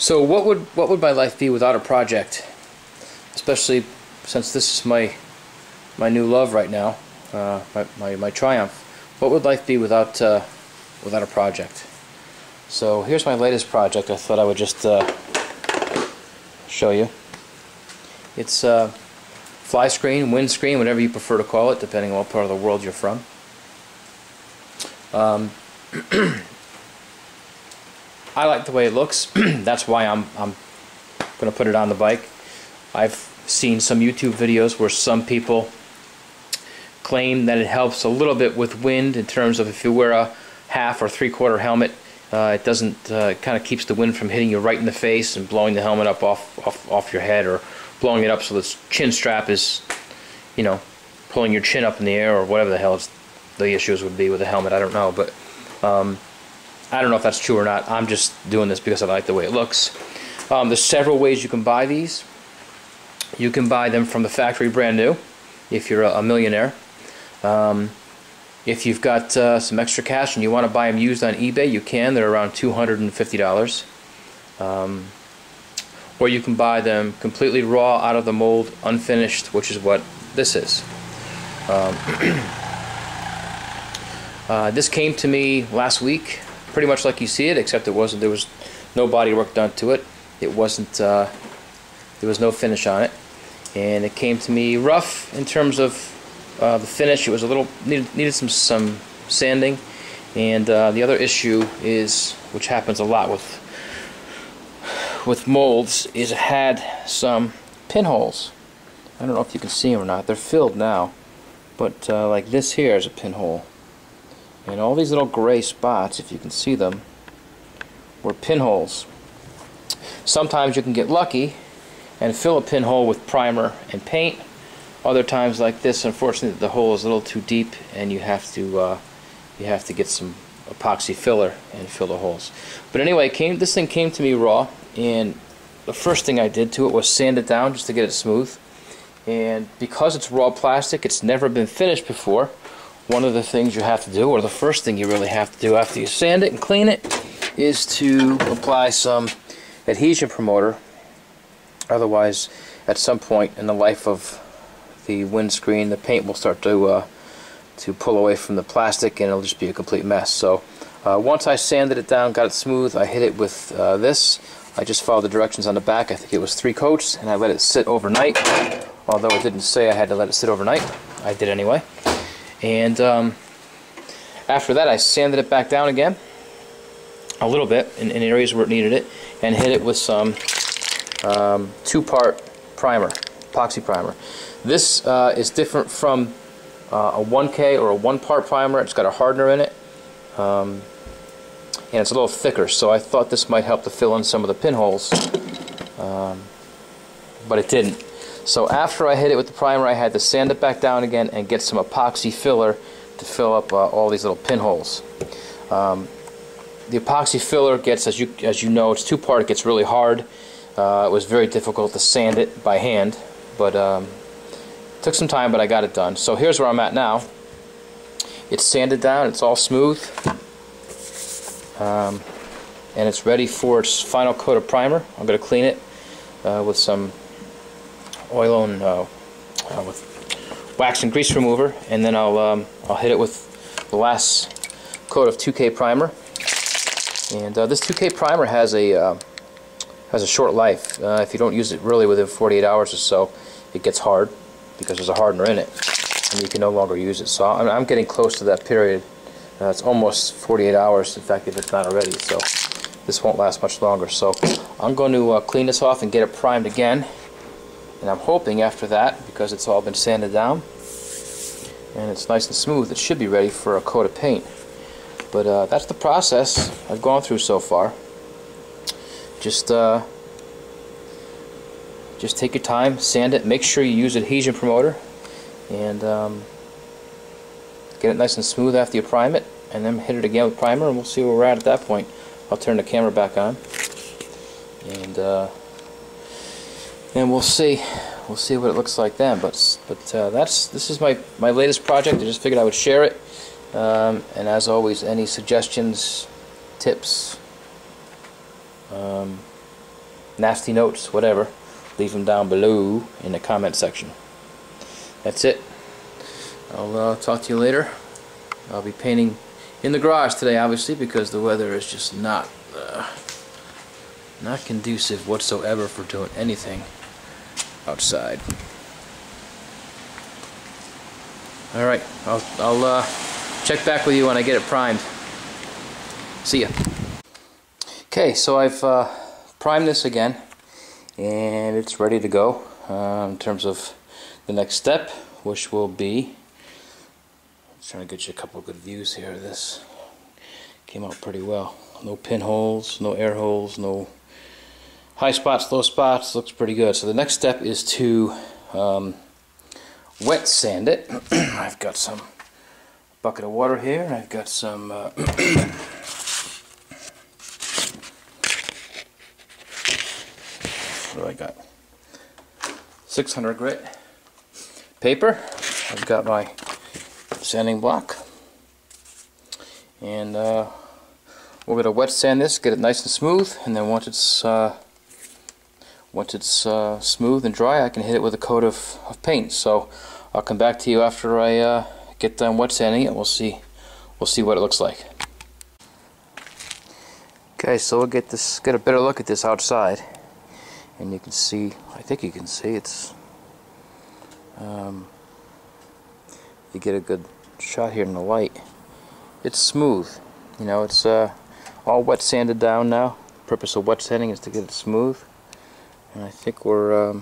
So what would my life be without a project? Especially since this is my new love right now, my triumph. What would life be without a project? So here's my latest project. I thought I would just show you. It's Flyscreen, windscreen, whatever you prefer to call it, depending on what part of the world you're from. I like the way it looks. That's why I'm going to put it on the bike. I've seen some YouTube videos where some people claim that it helps a little bit with wind in terms of if you wear a half or three-quarter helmet, it doesn't kind of keeps the wind from hitting you right in the face and blowing the helmet up off your head, or blowing it up so this chin strap is, you know, pulling your chin up in the air, or whatever the hell the issues would be with the helmet. I don't know, but I don't know if that's true or not. I'm just doing this because I like the way it looks. There's several ways you can buy these. You can buy them from the factory brand new if you're a millionaire. If you've got some extra cash and you want to buy them used on eBay, you can. They're around $250. Or you can buy them completely raw, out of the mold, unfinished, which is what this is. This came to me last week, pretty much like you see it, except there was no body work done to it. It wasn't there was no finish on it, and it came to me rough in terms of the finish. It was a little needed some sanding, and the other issue is, which happens a lot with molds, is it had some pinholes. I don't know if you can see them or not. They're filled now, but like this here is a pinhole. And all these little gray spots, if you can see them, were pinholes. Sometimes you can get lucky and fill a pinhole with primer and paint. Other times, like this, unfortunately, the hole is a little too deep, and you have to get some epoxy filler and fill the holes. But anyway, this thing came to me raw, and the first thing I did to it was sand it down just to get it smooth. And because it's raw plastic, it's never been finished before. One of the things you have to do, or the first thing you really have to do after you sand it and clean it, is to apply some Adhesion Promoter. Otherwise, at some point in the life of the windscreen, the paint will start to pull away from the plastic, and it'll just be a complete mess. So once I sanded it down, got it smooth, I hit it with this. I just followed the directions on the back. I think it was 3 coats, and I let it sit overnight. Although it didn't say I had to let it sit overnight, I did anyway. And after that, I sanded it back down again a little bit in areas where it needed it, and hit it with some 2-part primer, epoxy primer. This is different from a 1K or a 1-part primer. It's got a hardener in it, and it's a little thicker, so I thought this might help to fill in some of the pinholes, but it didn't. So after I hit it with the primer, I had to sand it back down again and get some epoxy filler to fill up all these little pinholes. The epoxy filler gets, as you know, it's 2-part. It gets really hard. It was very difficult to sand it by hand, but it took some time, but I got it done. So here's where I'm at now. It's sanded down. It's all smooth, and it's ready for its final coat of primer. I'm going to clean it with some oil and with wax and grease remover, and then I'll hit it with the last coat of 2K primer. And this 2K primer has a short life. If you don't use it really within 48 hours or so, it gets hard because there's a hardener in it, and you can no longer use it. So I'm getting close to that period. It's almost 48 hours, in fact, if it's not already. So this won't last much longer. So I'm going to clean this off and get it primed again. And I'm hoping after that, because it's all been sanded down and it's nice and smooth, it should be ready for a coat of paint. But that's the process I've gone through so far. Just take your time, sand it, make sure you use Adhesion Promoter, and get it nice and smooth after you prime it, and then hit it again with primer, and we'll see where we're at that point. I'll turn the camera back on, and we'll see what it looks like then. But this is my latest project. I just figured I would share it, and as always, any suggestions, tips, nasty notes, whatever, leave them down below in the comment section. That's it. I'll talk to you later. I'll be painting in the garage today, obviously, because the weather is just not conducive whatsoever for doing anything outside. Alright, I'll check back with you when I get it primed. See ya. Okay, so I've primed this again, and it's ready to go in terms of the next step, which will be, I'm trying to get you a couple of good views here. This came out pretty well. No pinholes, no air holes, no high spots, low spots. Looks pretty good. So the next step is to wet sand it. I've got some bucket of water here, and I've got some what do I got? 600 grit paper. I've got my sanding block, and we're going to wet sand this, get it nice and smooth, and then once it's smooth and dry, I can hit it with a coat of paint. So I'll come back to you after I get done wet sanding it. We'll see what it looks like. Okay, so we'll get a better look at this outside, and you can see, I think you can see, it's you get a good shot here in the light. It's smooth, you know. It's all wet sanded down now. The purpose of wet sanding is to get it smooth, and I think we're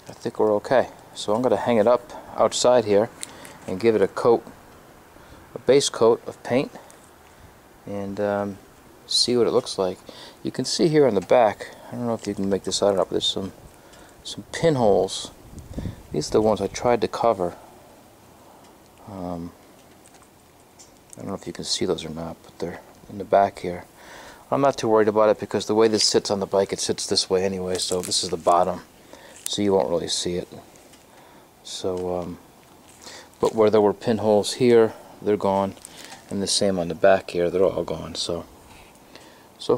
okay. So I'm going to hang it up outside here and give it a base coat of paint, and see what it looks like. You can see here on the back, I don't know if you can make this out or not, but there's some pinholes. These are the ones I tried to cover. I don't know if you can see those or not, but they're in the back here. I'm not too worried about it because the way this sits on the bike, it sits this way anyway, so this is the bottom, so you won't really see it. So, but where there were pinholes here, they're gone, and the same on the back here, they're all gone. So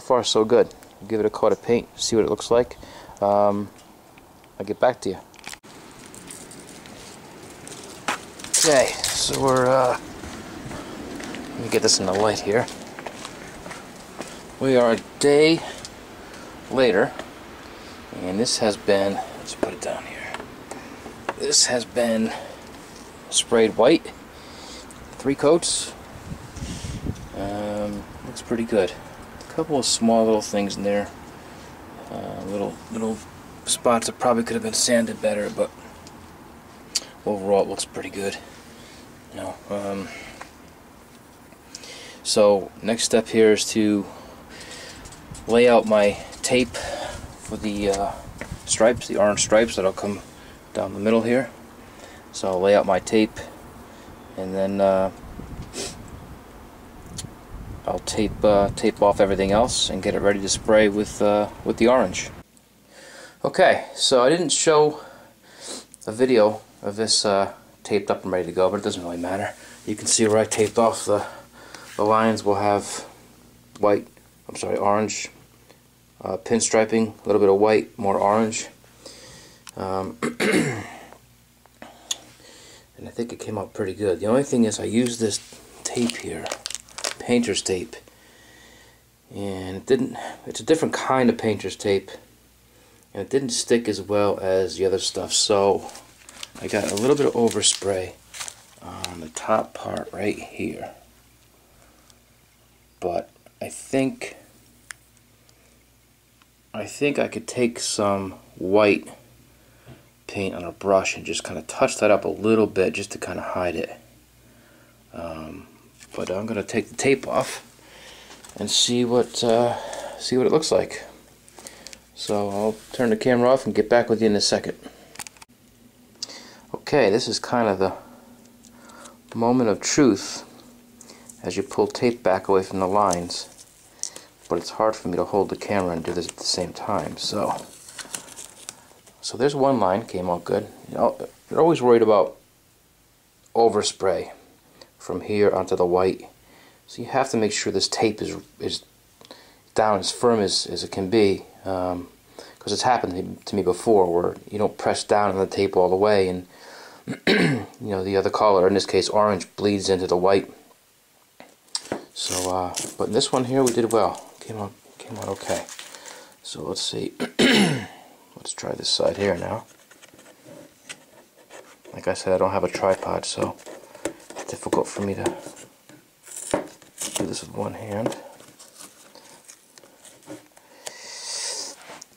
far so good. Give it a coat of paint, see what it looks like. I'll get back to you. Okay, so let me get this in the light here. We are a day later, and this has been, let's put it down here. This has been sprayed white, 3 coats. Looks pretty good. A couple of small little things in there, little spots that probably could have been sanded better, but overall it looks pretty good. You know, so next step here is to lay out my tape for the stripes, the orange stripes that'll come down the middle here. So I'll lay out my tape, and then I'll tape off everything else and get it ready to spray with the orange. Okay, so I didn't show a video of this taped up and ready to go, but it doesn't really matter. You can see where I taped off the lines will have orange pinstriping, a little bit of white, more orange. And I think it came out pretty good. The only thing is I used this tape here, painter's tape, and it's a different kind of painter's tape, and it didn't stick as well as the other stuff, so I got a little bit of overspray on the top part right here. But I think I could take some white paint on a brush and just kind of touch that up a little bit just to kind of hide it. But I'm going to take the tape off and see what it looks like. So I'll turn the camera off and get back with you in a second. Okay, this is kind of the moment of truth as you pull tape back away from the lines, but it's hard for me to hold the camera and do this at the same time. So there's one line, came out good. You're always worried about overspray from here onto the white, so you have to make sure this tape down as firm as it can be, because it's happened to me before where you don't press down on the tape all the way, and you know, the other color, in this case orange, bleeds into the white. So, but in this one here we did well. Came out okay. So let's see. Let's try this side here now. Like I said, I don't have a tripod, so it's difficult for me to do this with one hand.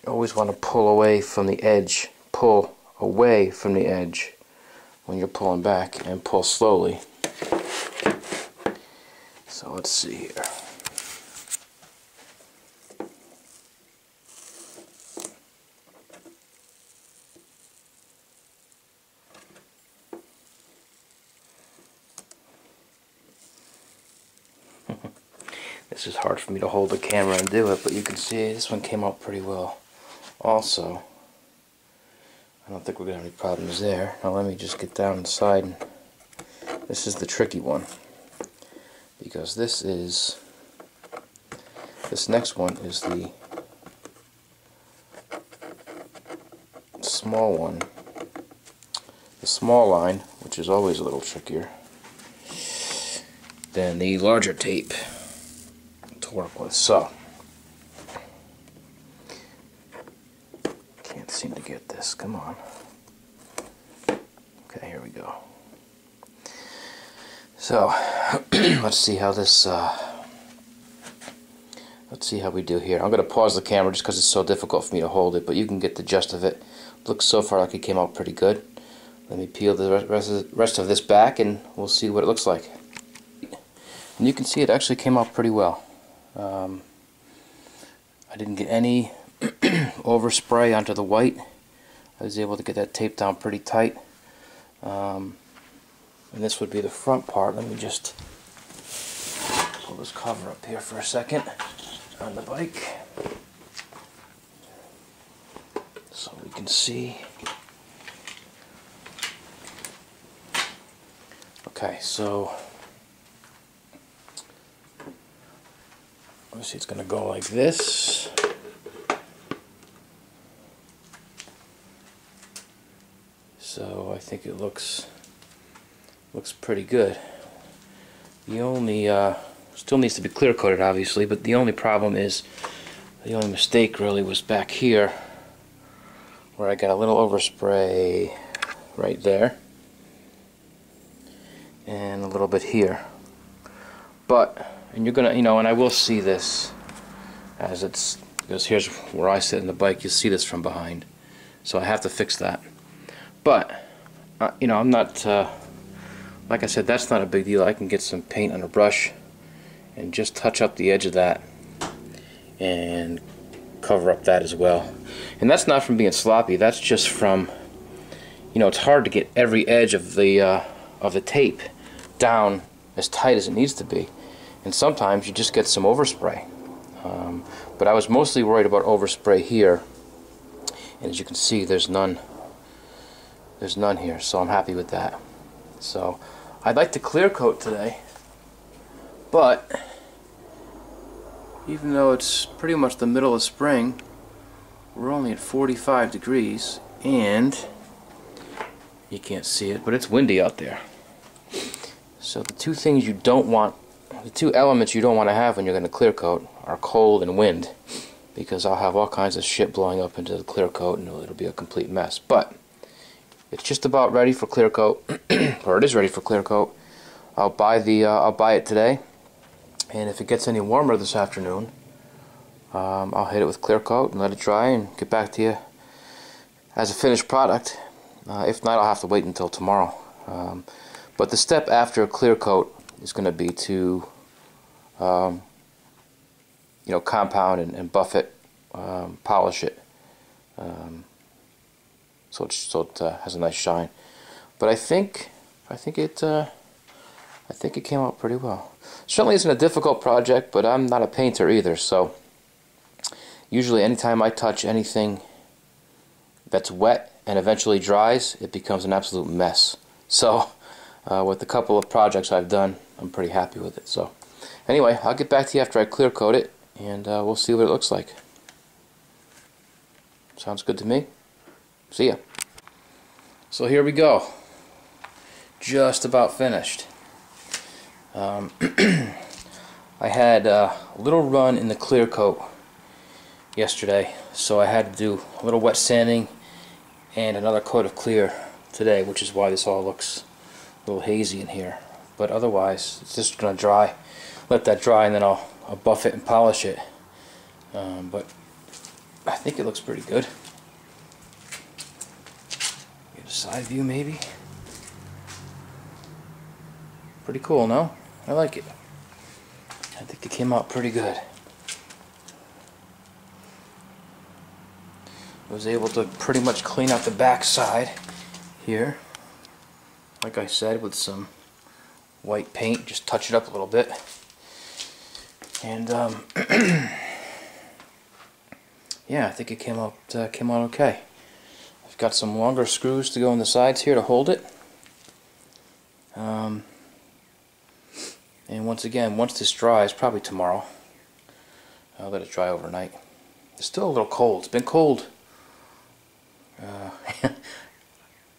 You always want to pull away from the edge. Pull away from the edge when you're pulling back, and pull slowly. So let's see here. This is hard for me to hold the camera and do it, but you can see this one came out pretty well. Also, I don't think we're going to have any problems there. Now let me just get down inside. This is the tricky one, because this next one is the small one. The small line, which is always a little trickier than the larger tape to work with. So, can't seem to get this. Come on. Okay, here we go. So, let's see how this. Let's see how we do here. I'm going to pause the camera just because it's so difficult for me to hold it, but you can get the gist of it. Looks so far like it came out pretty good. Let me peel the rest of this back, and we'll see what it looks like. And you can see it actually came out pretty well. I didn't get any overspray onto the white. I was able to get that tape down pretty tight. And this would be the front part. Let me just pull this cover up here for a second on the bike so we can see. Okay, so obviously it's going to go like this. So I think it looks pretty good. The only still needs to be clear coated, obviously, but the only problem is, the only mistake really was back here where I got a little overspray right there and a little bit here. But, and you're gonna, you know, and I will see this as it's, because here's where I sit in the bike, you'll see this from behind, so I have to fix that. But you know, I'm not like I said, that's not a big deal. I can get some paint on a brush and just touch up the edge of that and cover up that as well. And that's not from being sloppy, that's just from, you know, it's hard to get every edge of the tape down as tight as it needs to be, and sometimes you just get some overspray. But I was mostly worried about overspray here, and as you can see, there's none here, so I'm happy with that. So I'd like to clear coat today, but even though it's pretty much the middle of spring, we're only at 45 degrees, and you can't see it, but it's windy out there. So the two things you don't want, the two elements you don't want to have when you're going to clear coat are cold and wind, because I'll have all kinds of shit blowing up into the clear coat and it'll be a complete mess. But it's just about ready for clear coat, or it is ready for clear coat. I'll buy it today, and if it gets any warmer this afternoon, I'll hit it with clear coat and let it dry and get back to you as a finished product. If not, I'll have to wait until tomorrow. But the step after a clear coat is going to be to you know, compound and buff it, polish it, so it has a nice shine. But I think it came out pretty well. Certainly isn't a difficult project, but I'm not a painter either, so usually anytime I touch anything that's wet and eventually dries, it becomes an absolute mess. So with a couple of projects I've done, I'm pretty happy with it. So anyway, I'll get back to you after I clear coat it, and we'll see what it looks like. Sounds good to me. See ya. So here we go. Just about finished. I had a little run in the clear coat yesterday, so I had to do a little wet sanding and another coat of clear today, which is why this all looks a little hazy in here. But otherwise, it's just going to dry. Let that dry, and then I'll buff it and polish it. But I think it looks pretty good. Get a side view maybe. Pretty cool, no? I like it. I think it came out pretty good. I was able to pretty much clean out the back side here, like I said, with some white paint. Just touch it up a little bit, and yeah, I think it came out okay. I've got some longer screws to go on the sides here to hold it. And once this dries, probably tomorrow, I'll let it dry overnight. It's still a little cold. It's been cold.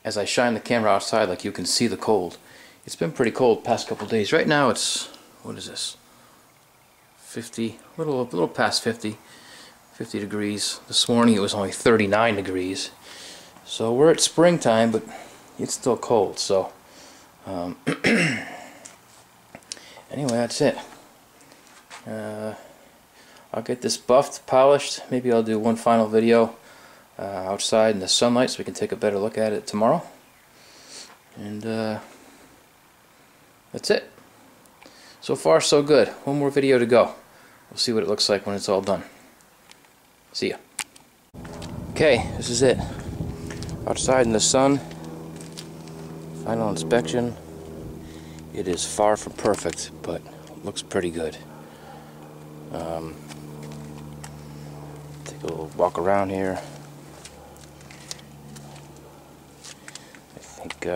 As I shine the camera outside, like, you can see the cold. It's been pretty cold the past couple days. Right now it's, what is this? 50, a little past 50 degrees. This morning it was only 39 degrees. So we're at springtime, but it's still cold. So anyway, that's it. I'll get this buffed, polished. Maybe I'll do one final video outside in the sunlight so we can take a better look at it tomorrow. And that's it. So far, so good. One more video to go. We'll see what it looks like when it's all done. See ya. Okay, this is it. Outside in the sun. Final inspection. It is far from perfect, but looks pretty good. Take a little walk around here. I think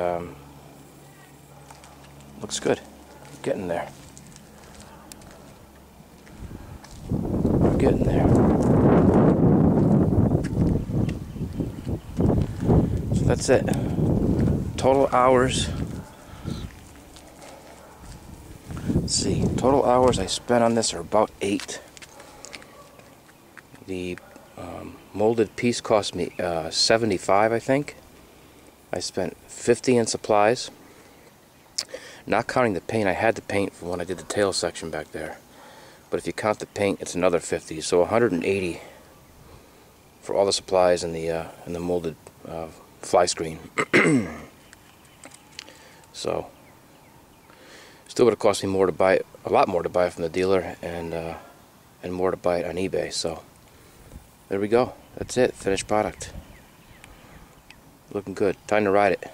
looks good. Getting there. We're getting there. So that's it. Total hours. Let's see. Total hours I spent on this are about 8. The molded piece cost me 75, I think. I spent 50 in supplies. Not counting the paint. I had the paint for when I did the tail section back there. But if you count the paint, it's another 50. So 180 for all the supplies and the molded Flyscreen. So still would have cost me more to buy it, a lot more to buy it from the dealer, and more to buy it on eBay. So there we go. That's it. Finished product. Looking good. Time to ride it.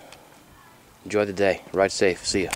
Enjoy the day. Ride safe. See ya.